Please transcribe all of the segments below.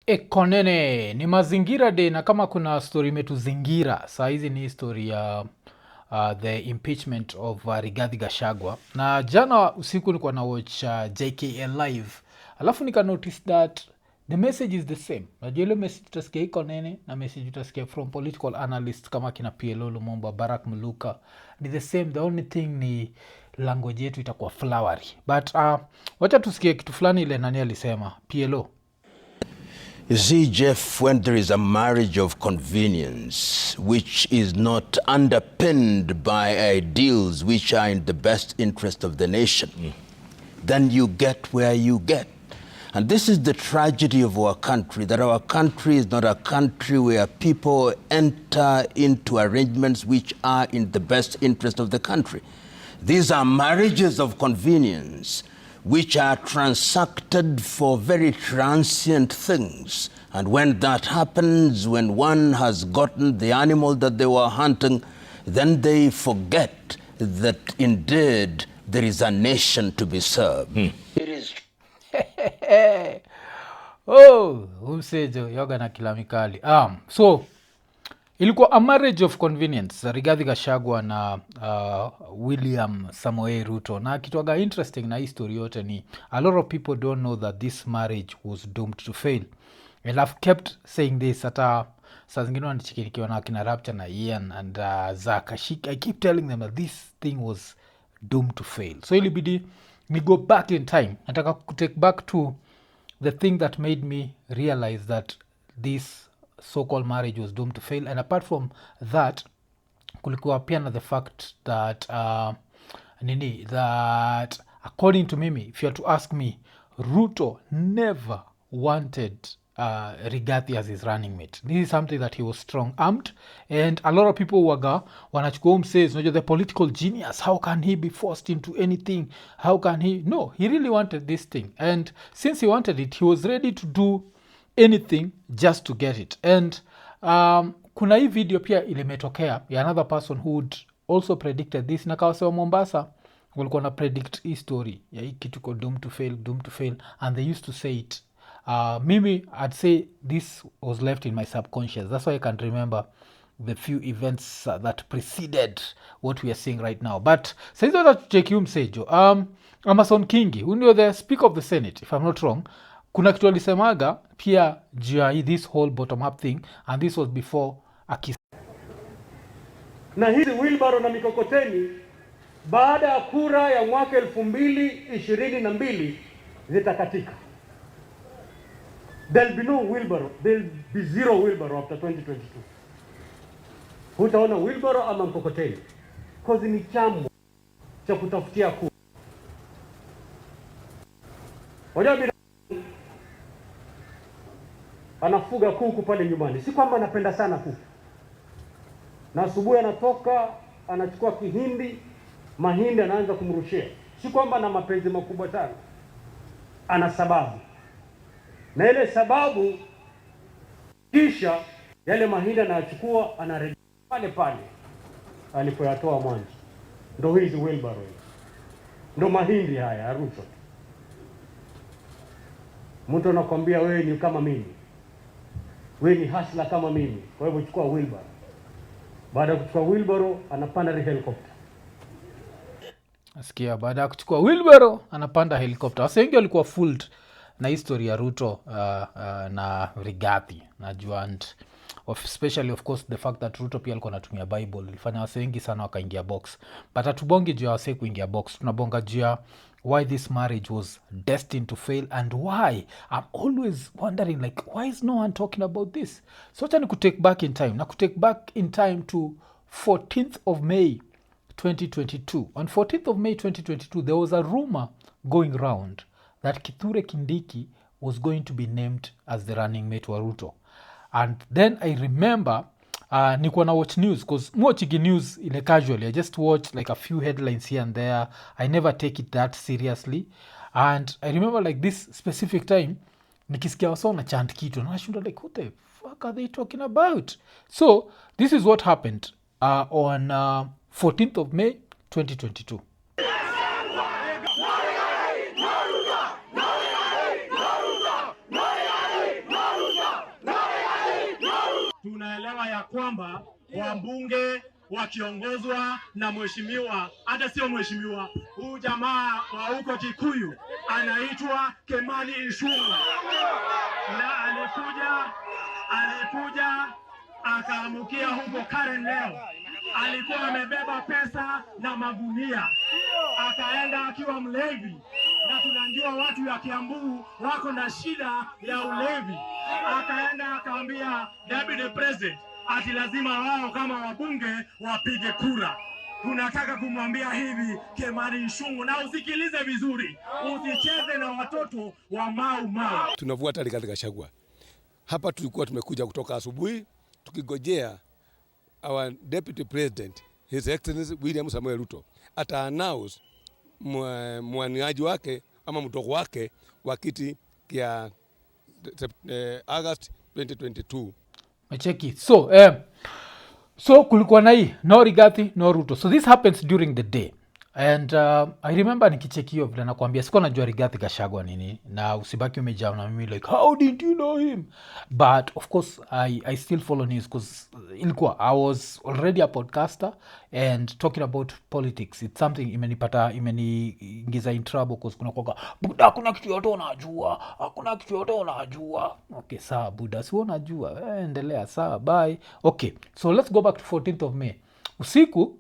Ekonene ni mazingira day, na kama kuna story imetuzingira saa hizi ni story ya the impeachment of Rigathi Gachagua. Na jana usiku nilikuwa na watch JKL live, alafu nika notice that the message is the same. Najua ile message utasikia Ekonene na message utasikia from political analysts kama kina PLO Lumumba, Barack Muluka ni the same. The only thing ni language yetu itakuwa flowery, but wacha tusikie kitu fulani ile nani alisema PLO. You see, Jeff, when there is a marriage of convenience which is not underpinned by ideals which are in the best interest of the nation, then you get where you get. And this is the tragedy of our country, that our country is not a country where people enter into arrangements which are in the best interest of the country. These are marriages of convenience which are transacted for very transient things. And when that happens, when one has gotten the animal that they were hunting, then they forget that indeed there is a nation to be served. It is Umsejo yoga na kilamikali. So ilikuwa a marriage of convenience, Rigathi Gachagua na William Samoei Ruto. Na kitwaga interesting na history yote ni a lot of people don't know that this marriage was doomed to fail. And I've kept saying this hata saa zingine wanichikinikiwa na kina RAPCHA na Ian and Zach. I keep telling them that this thing was doomed to fail. So ilibidi me go back in time. Nataka kutake back to the thing that made me realize that this so-called marriage was doomed to fail. And apart from that, kulikuwa pia na the fact that that according to Mimi, if you are to ask me, Ruto never wanted Rigathi as his running mate. This is something that he was strong-armed, and a lot of people wanachukua says, the political genius, how can he be forced into anything? How can he? No, he really wanted this thing. And since he wanted it, he was ready to do anything just to get it. And kuna hii video pia ilimetokea ya another person who would also predicted this, na kawasewa Mombasa walikuwa na predict hii story ya hii kitu ko doomed to fail, and they used to say it. Mimi, I'd say this was left in my subconscious. That's why I can remember the few events that preceded what we are seeing right now. But saizi wata tucheki msejo Amason Kingi, who knew the Speaker of the Senate, if I'm not wrong, kuna kitu alisemaga pia juu this whole bottom up thing, and this was before na hizi wheelbarrow na mikokoteni baada ya kura ya mwaka 2022 zitakatika. There'll be no wheelbarrow. There'll be zero wheelbarrow after 2022. Hutaona wheelbarrow ama mkokoteni. Kozi ni chambo cha kutafutia kura. Wajua anafuga kuku pale nyumbani. Si kwamba anapenda sana kuku. Na asubuhi anatoka, anachukua kihindi, mahindi anaanza kumrushia. Si kwamba ana mapenzi makubwa sana. Ana sababu. Na ile sababu kisha yale mahindi anachukua anarejea pale pale alipoyatoa mwanzo. Ndio hizi wheelbarrow. Ndio mahindi haya Ruto. Mtu anakuambia wewe ni kama mimi. Wewe ni hasla kama mimi. Kwa hivyo chukua wheelbarrow. Baada ya kuchukua wheelbarrow anapanda helicopter. Asikia baada ya kuchukua wheelbarrow anapanda helicopter. Wase wengi walikuwa fooled na history ya Ruto na Rigathi najua, and especially of course the fact that Ruto pia alikuwa anatumia Bible ilifanya wase wengi sana wakaingia box. But hatubongi juu ya wase kuingia box, tunabonga juu ya why this marriage was destined to fail, and why I'm always wondering like why is no one talking about this. So acha ni kutake back in time, na kutake back in time to 14th of May 2022. On 14th of May 2022 there was a rumor going round that Kithure Kindiki was going to be named as the running mate wa Ruto. And then I remember nikuwa na watch news, because watching news ile casually, I just watch like a few headlines here and there. I never take it that seriously. And I remember like this specific time nikisikia wasa na chant kitu na nashindwa like what the fuck are they talking about. So this is what happened on 14th of May 2022. ya kwamba wabunge wakiongozwa na mheshimiwa, hata sio mheshimiwa, huyu jamaa wa huko Kikuyu anaitwa Kimani Ichung'wah, na alikuja akaamukia huko Karen leo. Alikuwa amebeba pesa na magunia, akaenda akiwa mlevi, na tunajua watu ya Kiambu wako na shida ya ulevi. Akaenda akaambia Deputy President ati lazima wao kama wabunge wapige kura. Tunataka kumwambia hivi Kimani Ichung'wah, na usikilize vizuri, usicheze na watoto wa Mau Mau. Tunavuata Rigathi Gachagua. Hapa tulikuwa tumekuja kutoka asubuhi tukigojea our Deputy President, His Excellency William Samuel Ruto, ata announce mwaniaji wake ama mtogo wake wa kiti kia August 2022. Macheki. So kulikuwa na hii no Rigathi no Ruto. So this happens during the day. And I remember nikicheki hiyo vile nakwambia sikuwa najua Rigathi Gachagua nini, na usibaki umejaa na mimi like how did you know him, but of course I still follow news because ilikuwa I was already a podcaster and talking about politics. It's something imeniingiza in trouble because kuna kwa buda hakuna kitu yote unajua. Okay, sawa buda, si unajua, endelea, sawa, bye. Okay, so let's go back to 14th of May usiku.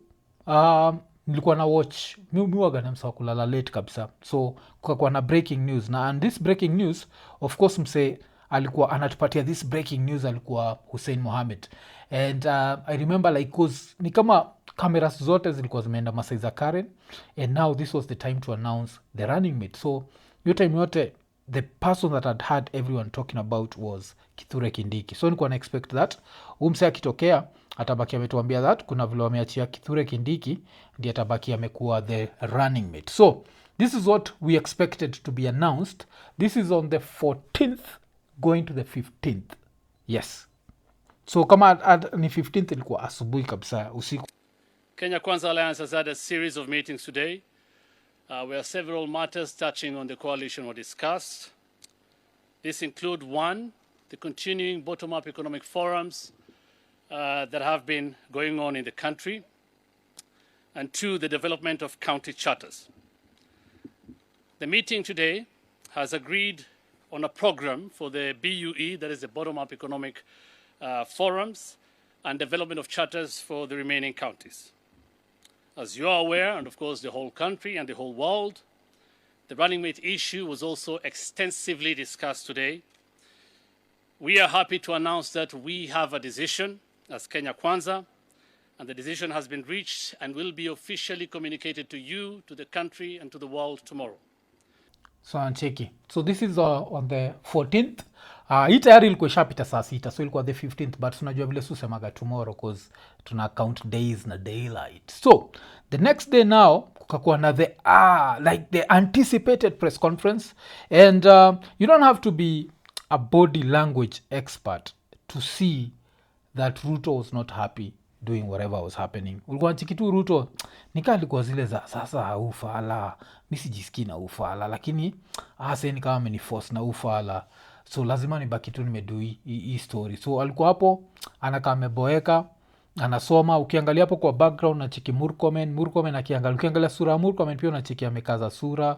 Nilikuwa na watch miwaga na msa kulala late kabisa, so kukakuwa na breaking news, na and this breaking news of course mse alikuwa anatupatia this breaking news alikuwa Hussein Mohamed. And I remember like cause ni kama cameras zote zilikuwa zimeenda Masai za Karen, and now this was the time to announce the running mate. So hiyo time yote the person that had had everyone talking about was Kithure Kindiki. So nilikuwa na expect that umse akitokea atabaki ametuambia that kuna vile wameachia Kithure Kindiki ndiye atabaki amekuwa the running mate. So this is what we expected to be announced. This is on the 14th going to the 15th. Yes. So kama ni 15th ilikuwa asubuhi kabisa usiku. Kenya Kwanza Alliance has had a series of meetings today where several matters touching on the coalition were discussed. This include one, the continuing bottom-up economic forums that have been going on in the country, and two, the development of county charters. The meeting today has agreed on a program for the BUE, that is the bottom-up economic forums, and development of charters for the remaining counties. As you are aware, and of course the whole country and the whole world, the running mate issue was also extensively discussed today. We are happy to announce that we have a decision as Kenya Kwanza, and the decision has been reached and will be officially communicated to you, to the country, and to the world tomorrow. So ancheki. So this is on the 14th. Hii tayari ilikuwa ishapita saa 6, so ilikuwa the 15th, but tunajua vile susemaga tomorrow cause tuna count days na daylight. So the next day now kukakuwa na the anticipated press conference, and you don't have to be a body language expert to see that Ruto was not happy doing whatever was happening. Ulikuwa chikitu Ruto nika alikuwa zile za sasa ufala, mimi sijisikii na ufala, lakini sasa ni kama ameniforce na ufala, so lazima nibaki tu nimedui hii story. So alikuwa hapo anakaa ameboeka, anasoma. Ukiangalia hapo kwa background na cheki Murkomen ukiangalia sura ya Murkomen pia unacheki amekaza sura.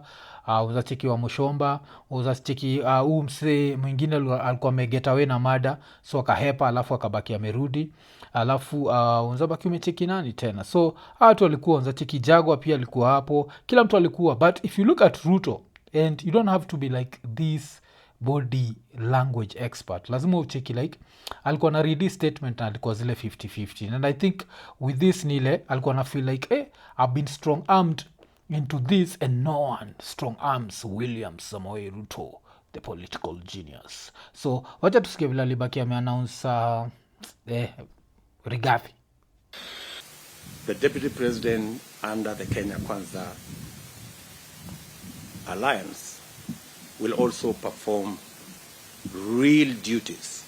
Unacheki wa Mushomba, unacheki mse mwingine alikuwa ameget away na mada, so akahepa alafu akabaki amerudi. Alafu unabaki umecheki nani tena. So watu walikuwa unacheki Jagwa pia alikuwa hapo. Kila mtu alikuwa, but if you look at Ruto, and you don't have to be like this body language expert, lazima ucheki like alikuwa na read statement na alikuwa zile 50-50, and I think with this nile alikuwa na feel like I've been strong armed into this, and no one strong arms William Samoei Ruto, the political genius. So wacha tusikie vile alibaki ameannounce Rigathi. The Deputy President under the Kenya Kwanza Alliance will also perform real duties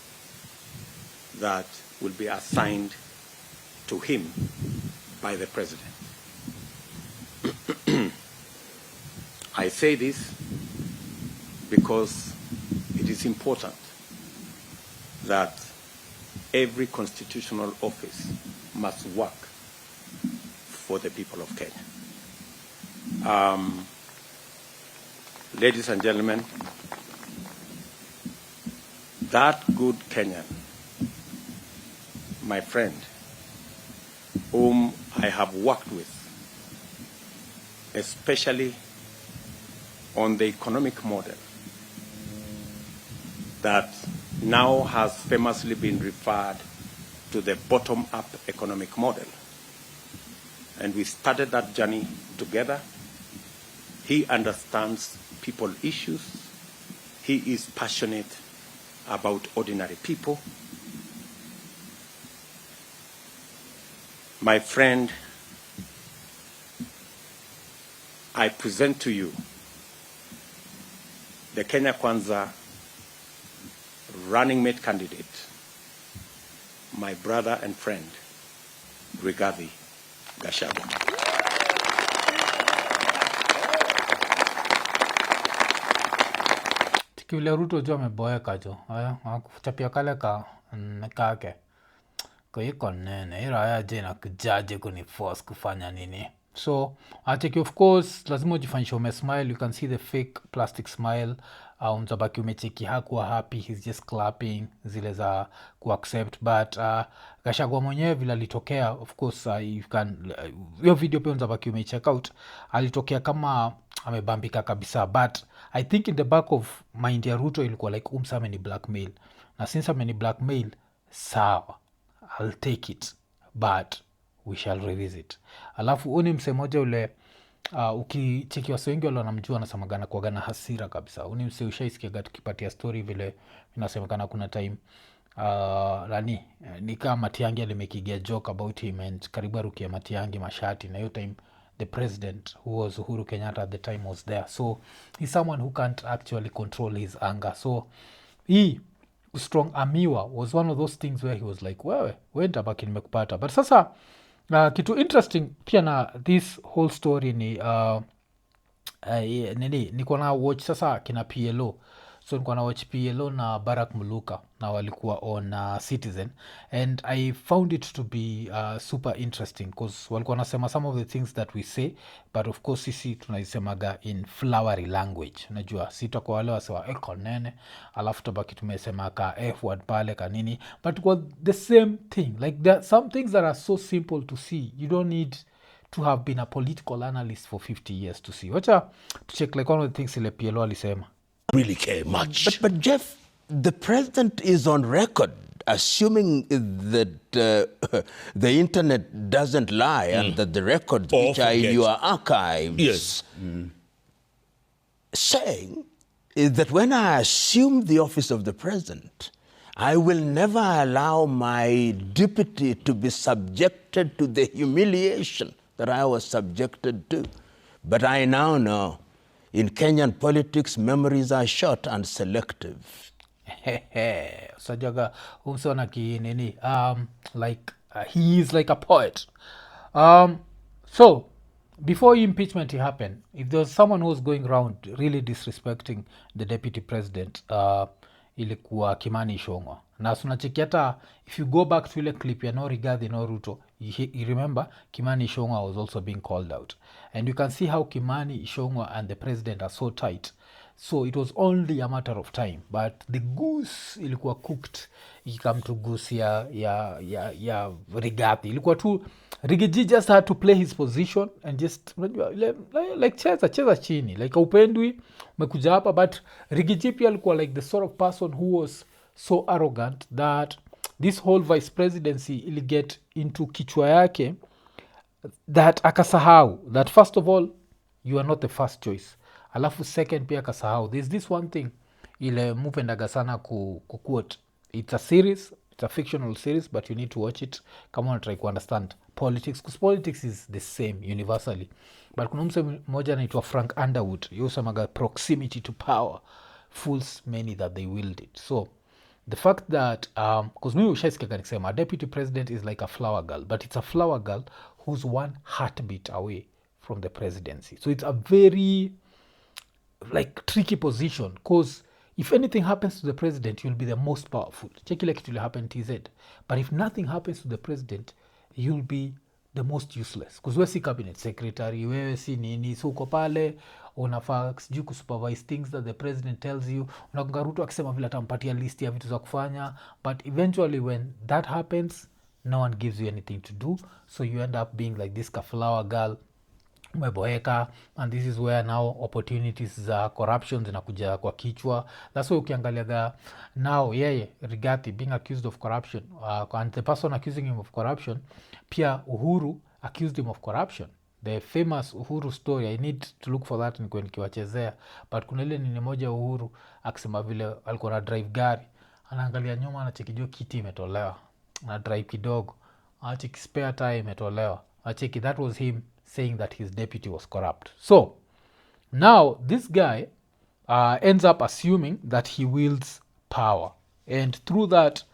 that will be assigned to him by the President. I say this because it is important that every constitutional office must work for the people of Kenya. Ladies and gentlemen, that good Kenyan, my friend, whom I have worked with, especially on the economic model that now has famously been referred to the bottom-up economic model. And we started that journey together. He understands people issues. He is passionate about ordinary people. My friend, I present to you the Kenya Kwanza running mate candidate, my brother and friend, Riggy CASHAPP. Vile Ruto jo ameboeka jo akuchapia kale kake kwa iko nene iraya je na kujaje kuniforce kufanya nini. So acheki, of course lazima ujifanyisha umesmile. You can see the fake plastic smile. Unzabaki umecheki hakuwa happy, he's just clapping zile za kuaccept. But Gachagua mwenyewe vile alitokea, of course you can hiyo video pia unzabaki umecheck out, alitokea kama amebambika kabisa. But I think in the back of mind ya Ruto ilikuwa like ameni blackmail, na since ameni blackmail, sawa, I'll take it, but we shall revisit. Alafu uni msemoja ule ukicheki wase wengi wale wanamjua anasemagana kuagana hasira kabisa. Uni mse ushaisikiaga tukipatia story vile inasemekana kuna time ni kama Matiang'i alimekigia joke about him and karibu arukia Matiang'i mashati, na hiyo time the president who was Uhuru Kenyatta at the time was there. So he's someone who can't actually control his anger. So he strong amiwa was one of those things where he was like, wewe ntabaki nimekupata. But sasa kitu interesting pia na this whole story ni niko na watch sasa kina PLO. So niko na watch PLO na Barack Muluka na walikuwa on Citizen, and I found it to be super interesting because walikuwa nasema some of the things that we say, but of course sisi tunaisemaga in flowery language. Unajua sita kwa wale wasewa eko nene alafu tabaki tumesema ka F word pale ka nini, but it was the same thing. Like there are some things that are so simple to see, you don't need to have been a political analyst for 50 years to see. Wacha to check like one of the things ile PLO alisema. Really care much. But Jeff, the president is on record assuming that the internet doesn't lie and that the records which are in your archives saying is that when I assume the office of the president, I will never allow my deputy to be subjected to the humiliation that I was subjected to. But I now know in Kenyan politics, memories are short and selective. Sajaga umsona ki nini like he is like a poet. So before impeachment happened, if there was someone who was going around really disrespecting the deputy president, ilikuwa Kimani Ichung'wah. Na sunacheki hata if you go back to ile clip ya no Riggy no Ruto, you remember Kimani Ichung'wah was also being called out, and you can see how Kimani Ichung'wah and the president are so tight. So it was only a matter of time, but the goose ilikuwa cooked ikikam to goose ya Riggy. Ilikuwa tu Riggy just had to play his position and just like cheza chini, like upendwi umekuja hapa. But Riggy pia alikuwa like the sort of person who was so arrogant that this whole vice presidency ili get into kichwa yake, that akasahau that first of all you are not the first choice, alafu second pia akasahau there's this one thing ile mupendaga sana quote, it's a series, it's a fictional series, but you need to watch it kama unatry to understand politics, because politics is the same universally. But kuna mse mmoja anaitwa Frank Underwood, yosemaga proximity to power fools many that they wield it. So the fact that because mimi ushaisikia nikisema a deputy president is like a flower girl, but it's a flower girl who's one heartbeat away from the presidency. So it's a very like tricky position, because if anything happens to the president, you'll be the most powerful. Check ile kitu ile happen TZ. But if nothing happens to the president, you'll be the most useless. Because wewe si cabinet secretary, wewe si nini, so uko pale unafaa sijui kusupervise things that the president tells you. Unakunga Ruto akisema vile atampatia list ya vitu za kufanya, but eventually when that happens, no one gives you anything to do, so you end up being like this flower girl umeboeka, and this is where now opportunities za corruption zinakuja kwa kichwa. That's why ukiangalia now Rigathi being accused of corruption, and the person accusing him of corruption, pia Uhuru accused him of corruption. The famous Uhuru story, I need to look for that nikiwachezea, but kuna ile nini moja Uhuru akisema vile alikuwa na drive gari, anaangalia nyuma anachekijua kiti imetolewa, na drive kidogo anacheki spare tire imetolewa, anacheki that was him saying that his deputy was corrupt. So now this guy ends up assuming that he wields power, and through that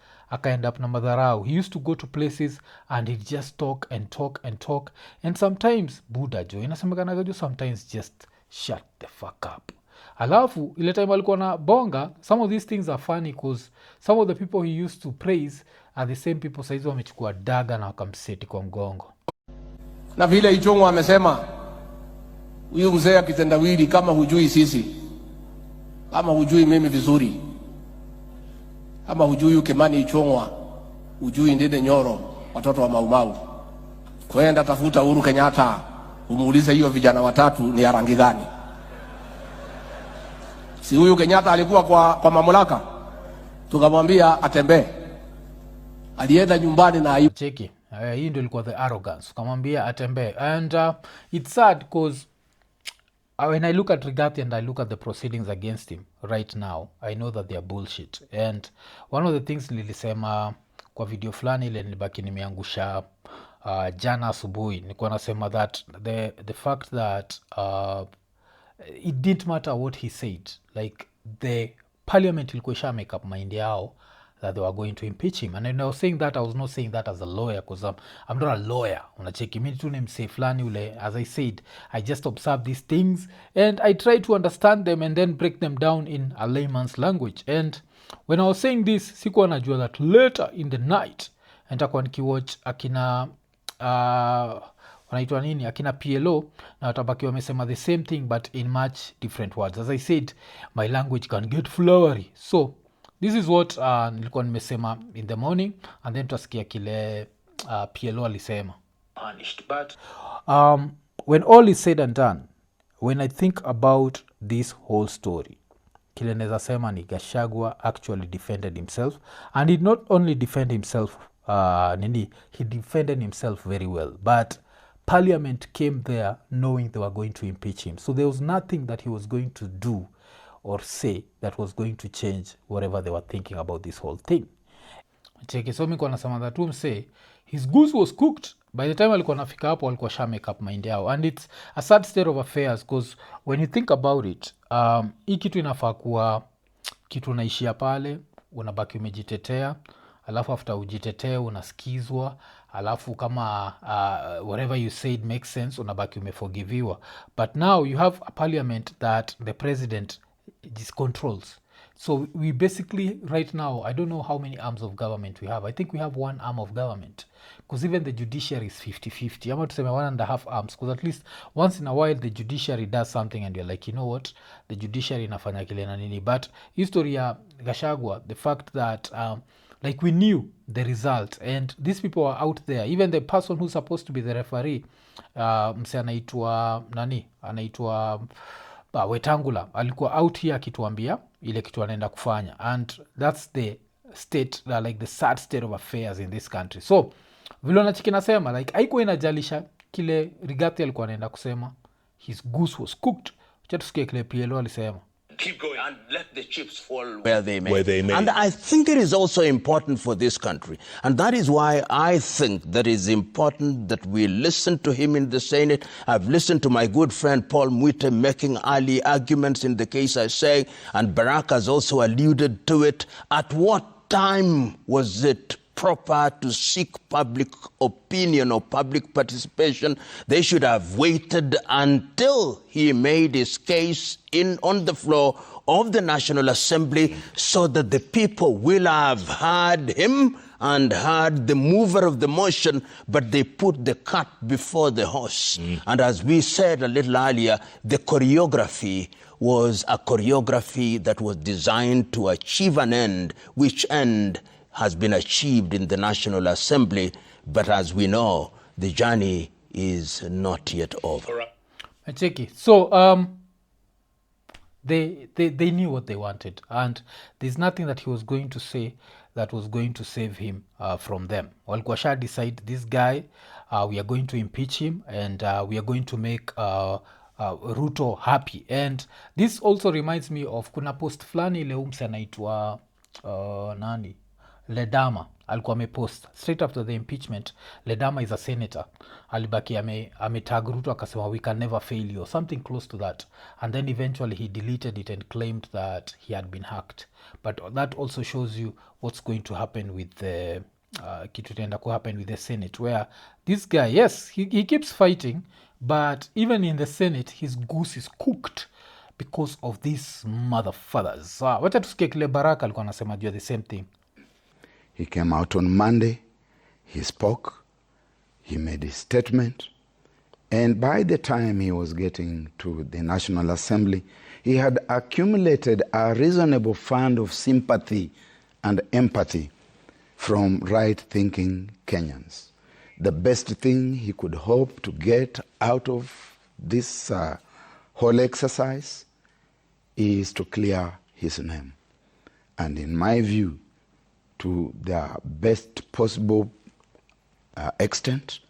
end up na madharau. He used to go to places and he'd just talk and talk and talk, and sometimes Buddha jo inasemekana jo sometimes just shut the fuck up. Alafu ile time alikuwa na bonga, some of these things are funny because some of the people he used to praise are the same people saizi wamechukua daga na wakamseti kwa mgongo. Na vile Ichung'wa amesema, huyu mzee akitendawili, kama hujui sisi, kama hujui mimi vizuri, kama hujui Kimani Ichung'wa, hujui Ndede Nyoro, watoto wa Maumau, kwenda tafuta Uhuru Kenyatta, umuulize hiyo vijana watatu ni ya rangi gani. Si huyu Kenyatta alikuwa kwa mamlaka, tukamwambia atembee, alienda nyumbani na aibu. Cheki hii ndio ilikuwa the arrogance, ukamwambia atembee. And it's sad because when I look at Rigathi and I look at the proceedings against him right now, I know that they are bullshit. And one of the things nilisema kwa video fulani ile nilibaki nimeangusha jana asubuhi, nilikuwa nasema that the fact that it didn't matter what he said, like the parliament ilikuwa isha make up mind yao that they were going to impeach him. And when I was saying that, I was not saying that as a lawyer, because I'm not a lawyer. Unacheki mimi tu nimsay fulani ule, as I said, I just observe these things and I try to understand them and then break them down in a layman's language. And when I was saying this, sikuwa najua that later in the night nitakuwa nikiwatch akina wanaitwa nini, akina PLO, na watabaki wamesema the same thing but in much different words. As I said, my language can get flowery. So this is what nilikuwa nimesema in the morning, and then tutasikia kile PLO alisema. But when all is said and done, when I think about this whole story, kile neza sema ni Gachagua actually defended himself, and he not only defend himself, he defended himself very well, but Parliament came there knowing they were going to impeach him. So there was nothing that he was going to do or say that was going to change whatever they were thinking about this whole thing. Cheki, so mi kwa nasema that say his goose was cooked. By the time alikuwa nafika hapo, alikuwa sha make up mind yao. And it's a sad state of affairs because when you think about it, hii kitu inafaa kuwa kitu unaishia pale, unabaki umejitetea, alafu after ujitetee unasikizwa, alafu kama whatever you said makes sense, unabaki umeforgiviwa. But now you have a parliament that the president just controls. So we basically right now, I don't know how many arms of government we have. I think we have one arm of government, because even the judiciary is 50-50. I'm about to say 1.5 arms, because at least once in a while the judiciary does something and you're like, you know what, the judiciary inafanya kile na nini. But history ya Gachagua, the fact that like we knew the result and these people are out there. Even the person who's supposed to be the referee, mse anaitwa nani, anaitwa Wetangula, alikuwa out here akituambia ile kitu anaenda kufanya, and that's the state, like the sad state of affairs in this country. So vile nachiki nasema, like haikuwa inajalisha kile Rigathi alikuwa anaenda kusema, his goose was cooked. Acha tusikie kile PLO alisema. Keep going and let the chips fall where they may. And I think it is also important for this country. And that is why I think that it is important that we listen to him in the Senate. I've listened to my good friend Paul Mwite making early arguments in the case I say, and Barack has also alluded to it. At what time was it proper to seek public opinion or public participation? They should have waited until he made his case on the floor of the National Assembly so that the people will have heard him and heard the mover of the motion, but they put the cart before the horse. And as we said a little earlier, the choreography was a choreography that was designed to achieve an end, which end has been achieved in the National Assembly. But as we know, the journey is not yet over. Cheki. So they knew what they wanted, and there's nothing that he was going to say that was going to save him from them. Walikuwa sha decide this guy, we are going to impeach him, and we are going to make Ruto happy. And this also reminds me of kuna post fulani ile umse anaitwa nani Ledama alikuwa amepost straight after the impeachment. Ledama is a senator, alibaki ametag Ruto akasema we can never fail you or something close to that, and then eventually he deleted it and claimed that he had been hacked. But that also shows you what's going to happen with the kitu tenda ku happen with the Senate, where this guy, yes, he keeps fighting, but even in the Senate his goose is cooked because of these motherfuckers. Wacha tusikie kile Baraka alikuwa anasema juu the same thing. He came out on Monday, he spoke, he made his statement, and by the time he was getting to the National Assembly, he had accumulated a reasonable fund of sympathy and empathy from right-thinking Kenyans. The best thing he could hope to get out of this whole exercise is to clear his name. And in my view, to the best possible extent,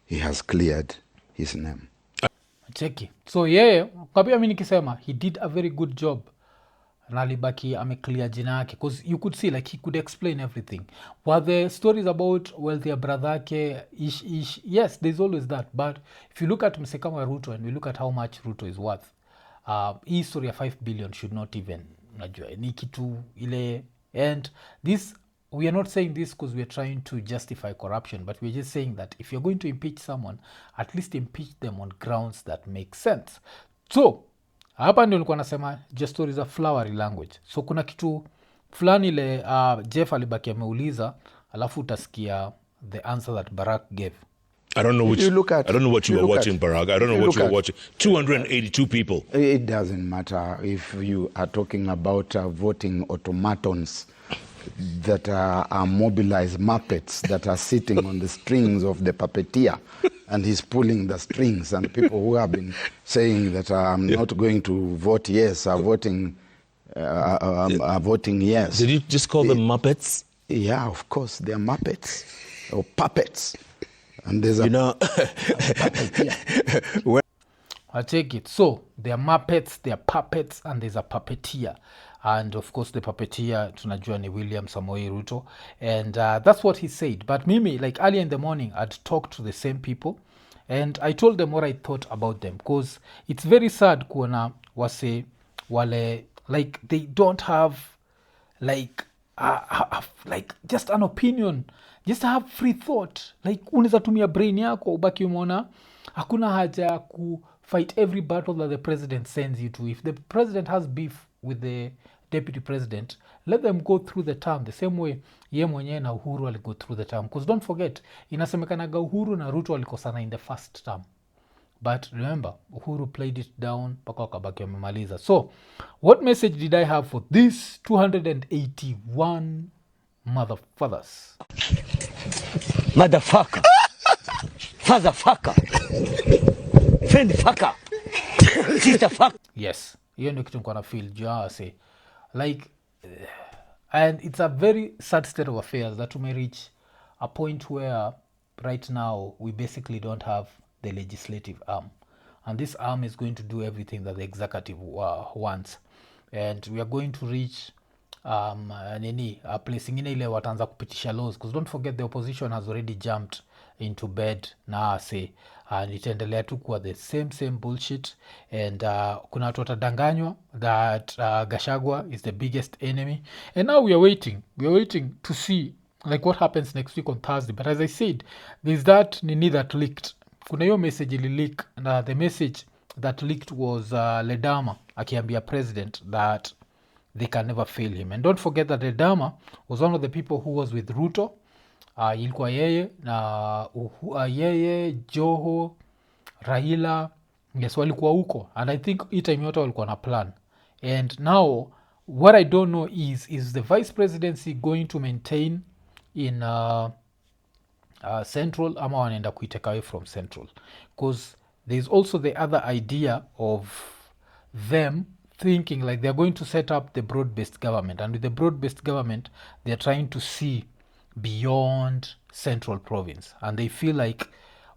he has cleared his name. Cheki. So yeye kapia mimi nikisema he did a very good job, na alibaki ameclear jina yake, because you could see like he could explain everything. Were the stories about their brother yake ish, yes, there's always that, but if you look at mse kama Ruto and we look at how much Ruto is worth, hii story ya 5 billion should not even, najua ni kitu ile. And this, we are not saying this because we are trying to justify corruption, but we're just saying that if you're going to impeach someone, at least impeach them on grounds that make sense. So hapa ndio nilikuwa nasema just stories of flowery language. So kuna kitu fulani ile Jeff alibaki ameuliza, alafu utasikia the answer that Barack gave. I don't know which. You look at, I don't know what you were watching, Barack. I don't know what you were watching. 282 people. It doesn't matter if you are talking about voting automatons that are mobilized Muppets that are sitting on the strings of the puppeteer, and he's pulling the strings, and people who have been saying that I'm not going to vote yes are voting yes. Did you just call them Muppets? Yeah, of course, they're Muppets or puppets. And there's You know, I take it. So they are Muppets, they are puppets, and there's a puppeteer. And of course the puppeteer tunajua ni William Samoei Ruto. And that's what he said. But Mimi, like earlier in the morning, I'd talked to the same people, and I told them what I thought about them. Because it's very sad kuona wase wale, like they don't have like just an opinion, just have free thought. Like unaweza tumia brain yako ubaki umeona hakuna haja ya ku fight every battle that the president sends you to. If the president has beef with the deputy president, let them go through the term the same way ye mwenyewe na Uhuru ali go through the term. Because don't forget, inasemekanaga Uhuru na Ruto walikosana in the first term, but remember Uhuru played it down mpaka wakabaki wamemaliza. So what message did I have for these 281 motherfuckers? Motherfucker. Fatherfucker. Friendfucker. Sisterfucker. Yes, hiyo ndio kitu nilikuwa na feel juu say like and it's a very sad state of affairs that we may reach a point where right now we basically don't have the legislative arm, and this arm is going to do everything that the executive wants, and we are going to reach a place ingine ile wataanza kupitisha laws, because don't forget the opposition has already jumped into bed na say and itaendelea tu kuwa the same bullshit. And kuna watu watadanganywa that Gachagua is the biggest enemy, and now we are waiting to see like what happens next week on Thursday. But as I said, there's that Nini that leaked. Kuna hiyo message ili leak, and the message that leaked was Ledama akiambia president that they can never fail him. And don't forget that Edama was one of the people who was with Ruto. Ilikuwa yeye na yeye, Joho, Raila, yes, walikuwa huko. And I think hii time yote walikuwa na plan. And now what I don't know is the vice presidency going to maintain in central ama wanaenda kuitake away from central, because there's also the other idea of them thinking like they're going to set up the broad-based government, and with the broad-based government they're trying to see beyond central province, and they feel like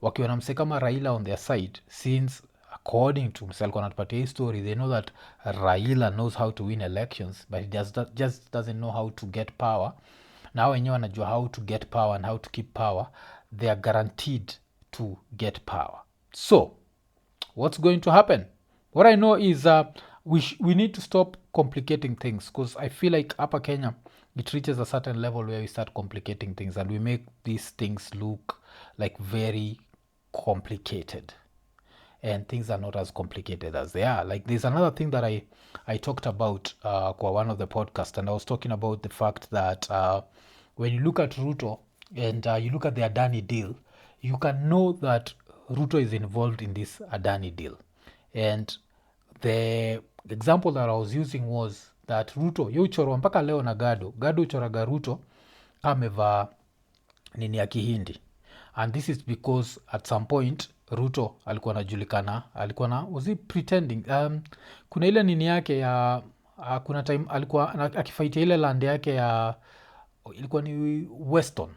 wakiwa na mse kama Raila on their side, since according to mse alikuwa anatupatia hii story, they know that Raila knows how to win elections but he just doesn't know how to get power. Na wenyewe wanajua how to get power and how to keep power. They are guaranteed to get power. So what's going to happen? What I know is we need to stop complicating things, because I feel like Upper Kenya, it reaches a certain level where we start complicating things and we make these things look like very complicated, and things are not as complicated as they are. Like there's another thing that I talked about kwa one of the podcasts, and I was talking about the fact that when you look at Ruto and you look at the Adani deal, you can know that Ruto is involved in this Adani deal. And the example that I was using was that Ruto uchorwa mpaka leo na Gado uchoraga Ruto amevaa nini ya Kihindi, and this is because at some point Ruto alikuwa anajulikana, alikuwa na was he pretending kuna ile nini yake ya kuna time alikuwa akifaitia ile land yake ya ilikuwa ni Weston.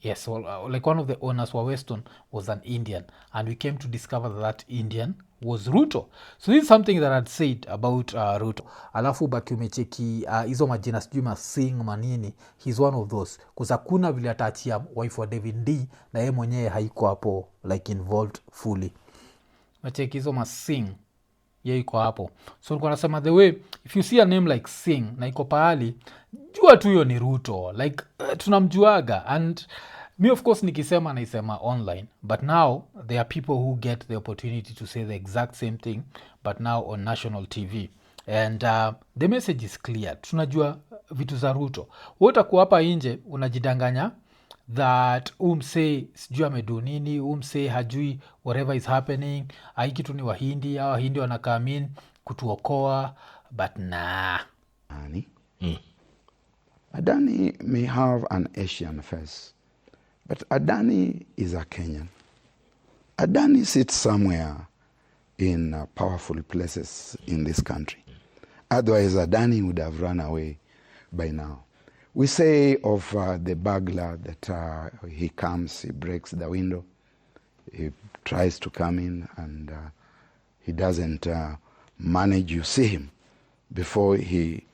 Yes, like one of the owners wa Weston was an Indian, and we came to discover that Indian was Ruto. So this is something that I'd said about Ruto. Alafu baki umecheki hizo majina sijui Masing manini, he's one of those, because hakuna vile ataachia wife wa David D na yeye mwenyewe haiko hapo like involved fully. Macheki hizo Masing yeye iko hapo. So nilikuwa nasema the way if you see a name like Singh na iko pahali, jua tu hiyo ni Ruto, like tunamjuaga. And me of course nikisema naisema online, but now there are people who get the opportunity to say the exact same thing but now on national TV, and the message is clear. Tunajua vitu za Ruto. Wewe utakuwa hapa nje unajidanganya that umse sijui amedu nini, umse hajui whatever is happening, aiki tu ni Wahindi au Wahindi wanakamin kutuokoa, but nah. Adani may have an Asian face, but Adani is a Kenyan. Adani sits somewhere in powerful places in this country. Otherwise, Adani would have run away by now. We say of the burglar that he comes, he breaks the window, he tries to come in, and he doesn't manage. You see him before he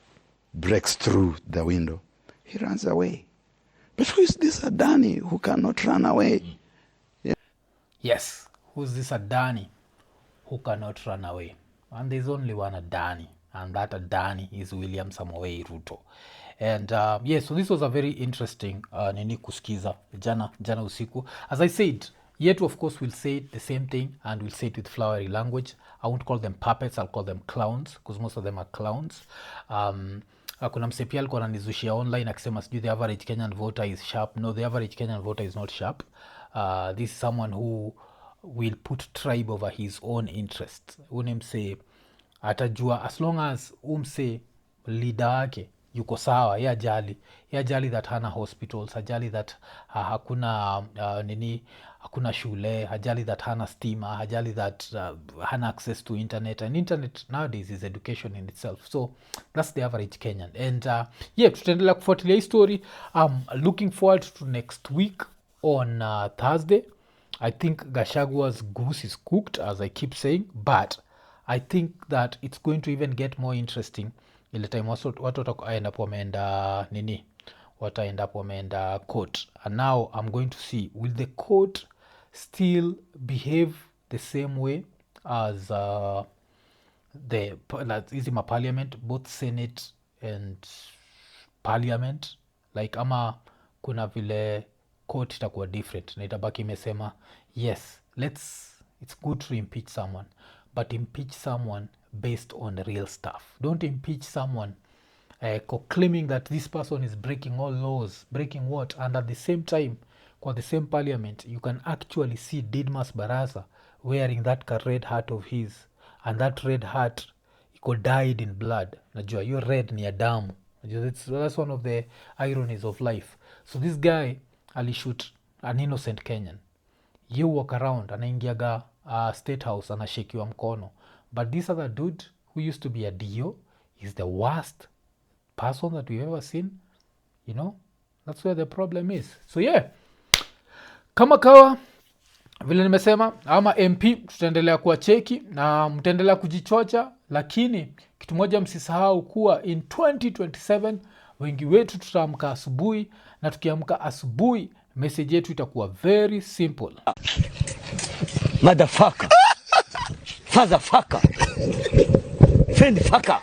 breaks through the window, he runs away. But who is this Adani who cannot run away? Yeah. Yes, who's this Adani who cannot run away? And there's only one Adani, and that Adani is William Samoei Ruto. And yes, so this was a very interesting nini kusikiza jana usiku. As I said, yet of course we'll say the same thing, and we'll say it with flowery language. I won't call them puppets, I'll call them clowns, because most of them are clowns. Kuna msepia alikuwa ananizushia online akisema sijui the average Kenyan voter is sharp. No, the average Kenyan voter is not sharp. This is someone who will put tribe over his own interests. Unemse atajua as long as umse leader wake yuko sawa, ya jali that hana hospitals, hajali that hakuna hakuna shule, hajali that hana stima, hajali that hana access to internet, and internet nowadays is education in itself. So that's the average Kenyan. And yeah, tutaendelea kufuatilia hii story. I'm looking forward to next week on Thursday. I think Gachagwa's goose is cooked, as I keep saying, but I think that it's going to even get more interesting ile time watu wataenda hapo wameenda nini, wataenda hapo wameenda court. And now I'm going to see, will the court still behave the same way as the easy parliament, both Senate and Parliament, like ama kuna vile court itakuwa different na itabaki imesema yes, it's good to impeach someone, but impeach someone based on real stuff. Don't impeach someone claiming that this person is breaking all laws, breaking what? And at the same time, kwa the same parliament, you can actually see Didmas Barasa wearing that red hat of his, and that red hat iko dyed in blood. Najua your red ni ya damu. That's one of the ironies of life. So this guy alishoot an innocent Kenyan. You walk around anaingiaga State House anashakiwa mkono, but this other dude who used to be a DO is the worst person that we've ever seen. You know, that's where the problem is. So yeah, kama kawa vile nimesema, ama MP tutaendelea kuwa cheki na mtaendelea kujichocha, lakini kitu moja msisahau kuwa in 2027 wengi wetu tutaamka asubuhi, na tukiamka asubuhi message yetu itakuwa very simple. Motherfucker. Fatherfucker. Friend fucker.